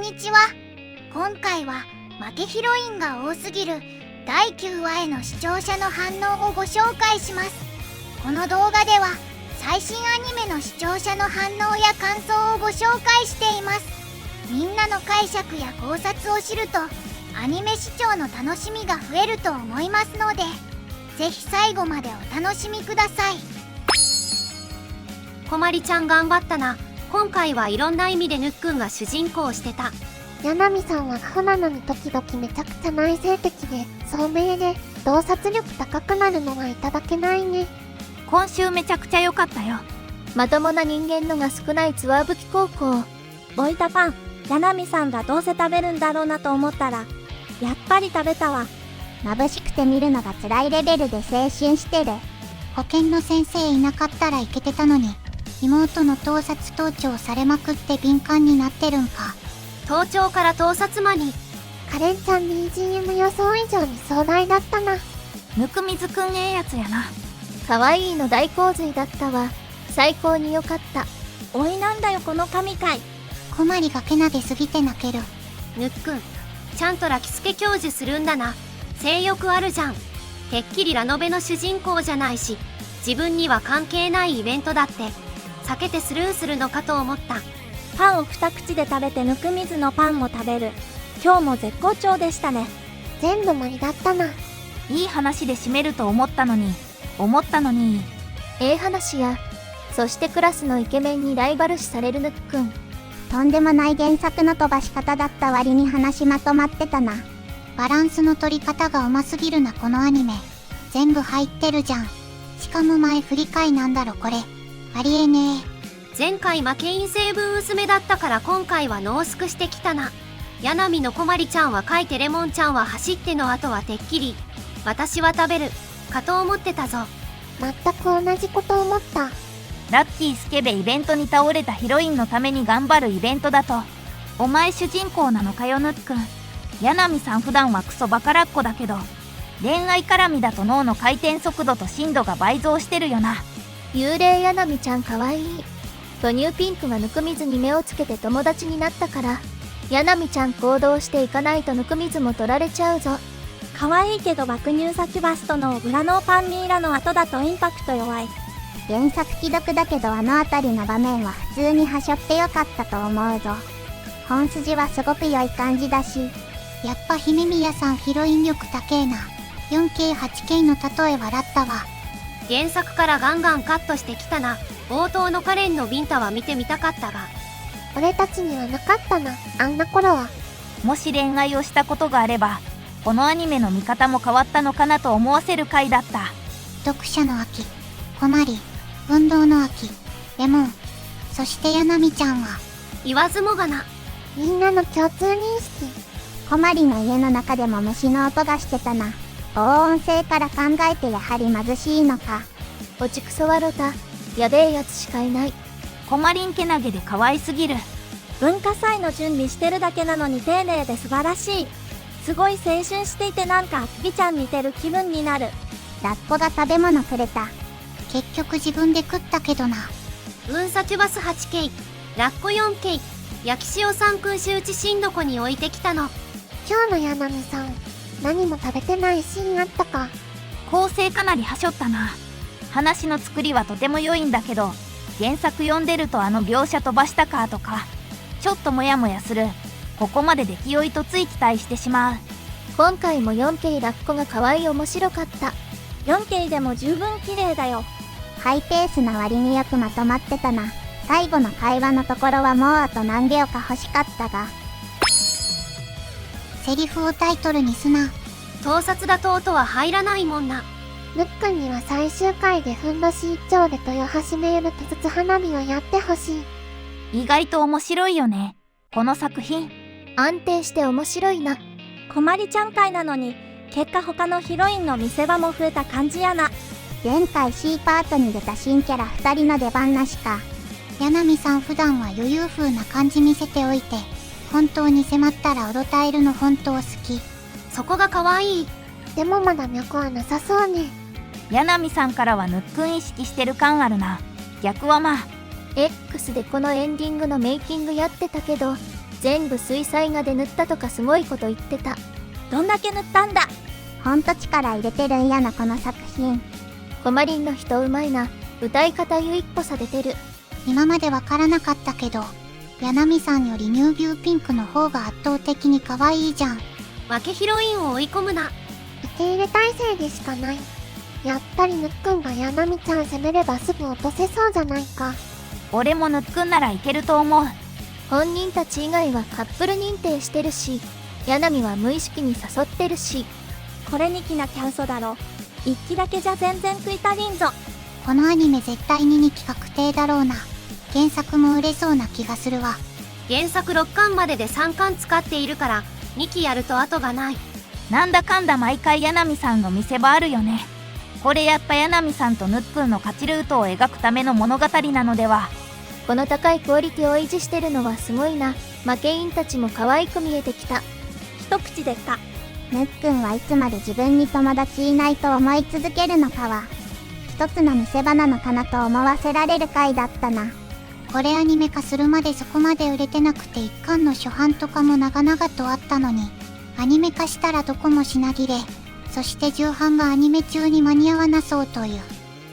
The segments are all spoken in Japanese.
にちは。今回は負けヒロインが多すぎる第9話への視聴者の反応をご紹介します。この動画では最新アニメの視聴者の反応や感想をご紹介しています。みんなの解釈や考察を知るとアニメ視聴の楽しみが増えると思いますので、ぜひ最後までお楽しみください。こまりちゃん頑張ったな。今回はいろんな意味でぬっくんが主人公をしてた。やなみさんはアホなのに時々めちゃくちゃ内省的で聡明で洞察力高くなるのはいただけないね。今週めちゃくちゃ良かったよ。まともな人間のが少ないツワブキ高校。ボイタパン、やなみさんがどうせ食べるんだろうなと思ったらやっぱり食べたわ。眩しくて見るのが辛いレベルで青春してる。保健の先生いなかったらいけてたのに、妹の盗撮盗聴されまくって敏感になってるんか。盗聴から盗撮魔に。カレンちゃん BGM 予想以上に壮大だったな。ぬくみずくんええやつやな。かわいいの大洪水だったわ。最高に良かった。おいなんだよこの神回。こまりがけなげすぎて泣ける。ぬっくん、ちゃんとラキスケ教授するんだな。性欲あるじゃん。てっきりラノベの主人公じゃないし、自分には関係ないイベントだって避けてスルーするのかと思った。パンを二口で食べてぬくみずのパンも食べる。今日も絶好調でしたね。全部盛りだったな。いい話で締めると思ったのに。話や、そしてクラスのイケメンにライバル視されるぬっくん。とんでもない原作の飛ばし方だった割に話まとまってたな。バランスの取り方がうますぎるなこのアニメ。全部入ってるじゃん。しかも前振り替えなんだろこれ。ありえねえ。前回負け陰成分薄めだったから今回はノースクしてきたな。やなみのこまりちゃんは書いてレモンちゃんは走っての後はてっきり私は食べるかと思ってたぞ。全く同じこと思った。ラッキースケベイベントに倒れたヒロインのために頑張るイベントだと。お前主人公なのかよぬっくん。やなみさん普段はクソバカラッコだけど、恋愛絡みだと脳の回転速度と深度が倍増してるよな。幽霊やなみちゃんかわいい。巨乳ピンクがぬくみずに目をつけて友達になったから、やなみちゃん行動していかないとぬくみずも取られちゃうぞ。可愛いけど爆乳先バストの裏のパンミーラの後だとインパクト弱い。原作既読だけどあの辺りの場面は普通にはしょってよかったと思うぞ。本筋はすごく良い感じだし、やっぱ姫宮さんヒロイン力高えな。 4K8K の例え笑ったわ。原作からガンガンカットしてきたな。冒頭のカレンのビンタは見てみたかったが、俺たちにはなかったなあんな頃は。もし恋愛をしたことがあれば、このアニメの見方も変わったのかなと思わせる回だった。読者の秋、こまり、運動の秋、レモン、そしてやなみちゃんは言わずもがな。みんなの共通認識。こまりの家の中でも虫の音がしてたな。防音性から考えてやはり貧しいのか。落ちくそわろた。やべえやつしかいない。こまりんけなげで可愛すぎる。文化祭の準備してるだけなのに丁寧で素晴らしい。すごい青春していてなんかあつぎちゃん見てる気分になる。ラッコが食べ物くれた。結局自分で食ったけどな。運サチュバス 8K、ラッコ 4K、焼き塩3君仕打ちしんどこに置いてきたの。今日のやなみさん、何も食べてないシーンあったか。構成かなりはしょったな。話の作りはとても良いんだけど、原作読んでるとあの描写飛ばしたかとか、ちょっとモヤモヤする。ここまで出来よいとつい期待してしまう。今回も 4K ラッコが可愛い面白かった。 4K でも十分綺麗だよ。ハイペースな割によくまとまってたな。最後の会話のところはもうあと何秒か欲しかったが。セリフをタイトルにすな。盗撮だと音は入らないもんな。ぬっくんには最終回でふんどし一丁で豊橋メール手筒花火をやってほしい。意外と面白いよね、この作品。安定して面白いな。こまりちゃん回なのに結果他のヒロインの見せ場も増えた感じやな。前回 C パートに出た新キャラ2人の出番なしか。やなみさん普段は余裕風な感じ見せておいて、本当に迫ったらおどたえるの本当好き。そこが可愛い。でもまだ脈はなさそうね。やなみさんからはぬっくん意識してる感あるな。逆はまあ X でこのエンディングのメイキングやってたけど、全部水彩画で塗ったとかすごいこと言ってた。どんだけ塗ったんだ。ほんと力入れてるんやな、この作品。コマリンの人うまいな。歌い方ゆいっぽさ出てる。今までわからなかったけど、やなみさんよりニュービューピンクの方が圧倒的に可愛いじゃん。負けヒロインを追い込むな。受け入れ体制でしかない。やっぱりぬっくんがやなみちゃん攻めればすぐ落とせそうじゃないか。俺もぬっくんならいけると思う。本人たち以外はカップル認定してるし、ヤナミは無意識に誘ってるし。これにきなきゃ嘘だろ。1期だけじゃ全然食い足りんぞ。このアニメ絶対に2期確定だろうな。原作も売れそうな気がするわ。原作6巻までで3巻使っているから2期やると後がない。なんだかんだ毎回やなみさんの見せ場あるよね。これやっぱやなみさんとぬっくんの勝ちルートを描くための物語なのでは。この高いクオリティを維持してるのはすごいな。負け員たちも可愛く見えてきた。一口でか。ぬっくんはいつまで自分に友達いないと思い続けるのかは、一つの見せ場なのかなと思わせられる回だったな。これアニメ化するまでそこまで売れてなくて1巻の初版とかも長々とあったのに、アニメ化したらどこも品切れ、そして重版がアニメ中に間に合わなそうという。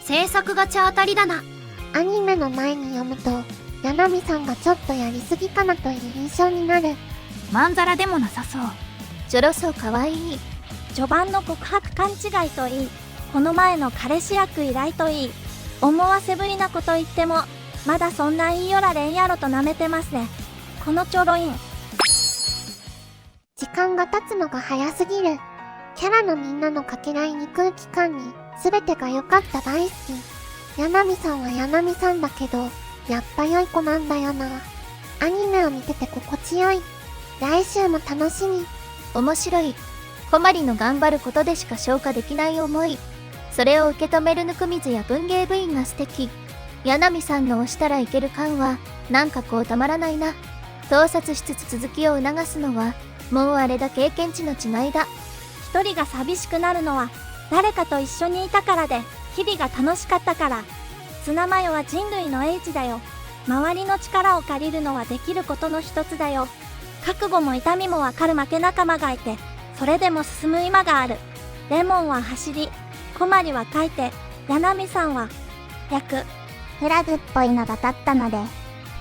制作が茶当たりだな。アニメの前に読むと、やなみさんがちょっとやりすぎかなという印象になる。まんざらでもなさそう。ちょろそう可愛い。序盤の告白勘違いといい、この前の彼氏役依頼といい、思わせぶりなこと言っても、まだそんな言いよられんやろと舐めてますね。このちょろいん。時間が経つのが早すぎる。キャラのみんなの掛け合いに空気感に、全てが良かった大好き。やなみさんはやなみさんだけど、やっぱ良い子なんだよな。アニメを見てて心地よい。来週も楽しみ。面白い。コマリの頑張ることでしか消化できない思い。それを受け止めるぬくみずや文芸部員が素敵。やなみさんの押したらいける感は、なんかこうたまらないな。盗撮しつつ続きを促すのは、もうあれだ経験値の違いだ。一人が寂しくなるのは、誰かと一緒にいたからで、日々が楽しかったから。ツナマヨは人類の英知だよ。周りの力を借りるのはできることの一つだよ。覚悟も痛みもわかる負け仲間がいて、それでも進む今がある。レモンは走り、コマリは書いて、やなみさんは役。フラグっぽいのが立ったので、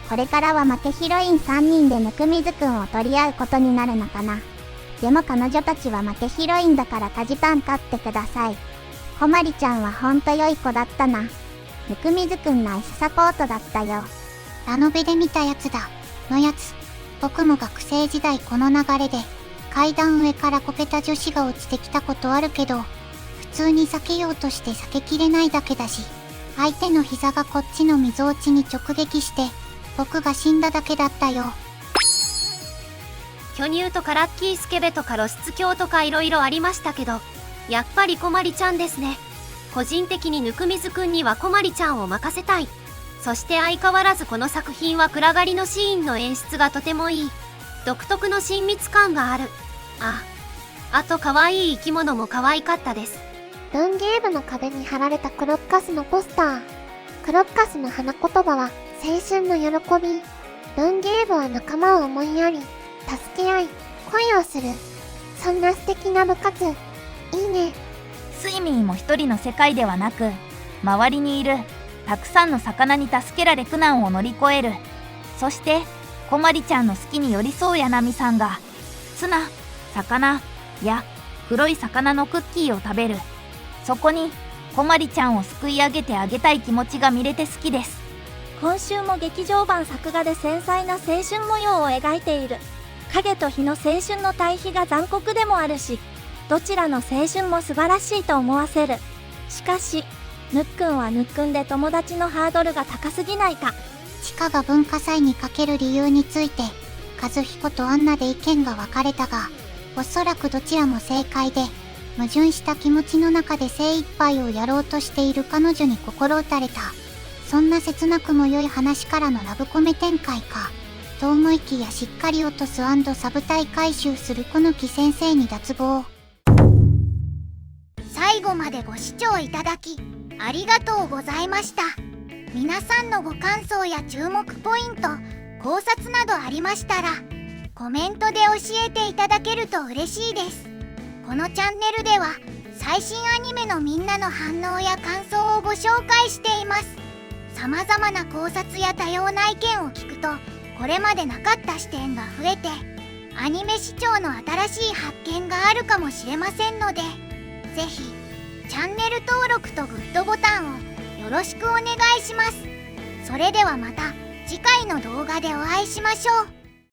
これからは負けヒロイン3人でぬくみずくんを取り合うことになるのかな。でも彼女たちは負けヒロインだからかじかん勝ってください。こまりちゃんはほんと良い子だったな。ぬくみずくんナイスサポートだったよ。ラノベで見たやつだ。のやつ。僕も学生時代この流れで、階段上からこけた女子が落ちてきたことあるけど、普通に避けようとして避けきれないだけだし、相手の膝がこっちの溝落ちに直撃して、僕が死んだだけだったよ。巨乳とかラッキースケベとか露出狂とか色々ありましたけど、やっぱりこまりちゃんですね。個人的にぬくみずくんにはこまりちゃんを任せたい。そして相変わらずこの作品は暗がりのシーンの演出がとてもいい。独特の親密感がある。あと可愛い生き物も可愛かったです。文芸部の壁に貼られたクロッカスのポスター。クロッカスの花言葉は青春の喜び。文芸部は仲間を思いやり、助け合い、恋をする。そんな素敵な部活。いいね。スイミーも一人の世界ではなく、周りにいるたくさんの魚に助けられ苦難を乗り越える。そしてこまりちゃんの好きに寄り添うやなみさんが、ツナ、魚や黒い魚のクッキーを食べる。そこにこまりちゃんをすくい上げてあげたい気持ちが見れて好きです。今週も劇場版作画で繊細な青春模様を描いている。影と日の青春の対比が残酷でもあるし、どちらの青春も素晴らしいと思わせる。しかし、ぬっくんはぬっくんで友達のハードルが高すぎないか。チカが文化祭にかける理由について、和彦とアンナで意見が分かれたが、おそらくどちらも正解で、矛盾した気持ちの中で精一杯をやろうとしている彼女に心打たれた。そんな切なくも良い話からのラブコメ展開か。と思いきやしっかり落とす&サブ隊回収するこの木先生に脱帽。最後までご視聴いただき、ありがとうございました。皆さんのご感想や注目ポイント、考察などありましたら、コメントで教えていただけると嬉しいです。このチャンネルでは最新アニメのみんなの反応や感想をご紹介しています。様々な考察や多様な意見を聞くとこれまでなかった視点が増えてアニメ視聴の新しい発見があるかもしれませんので、ぜひチャンネル登録とグッドボタンをよろしくお願いします。それではまた次回の動画でお会いしましょう。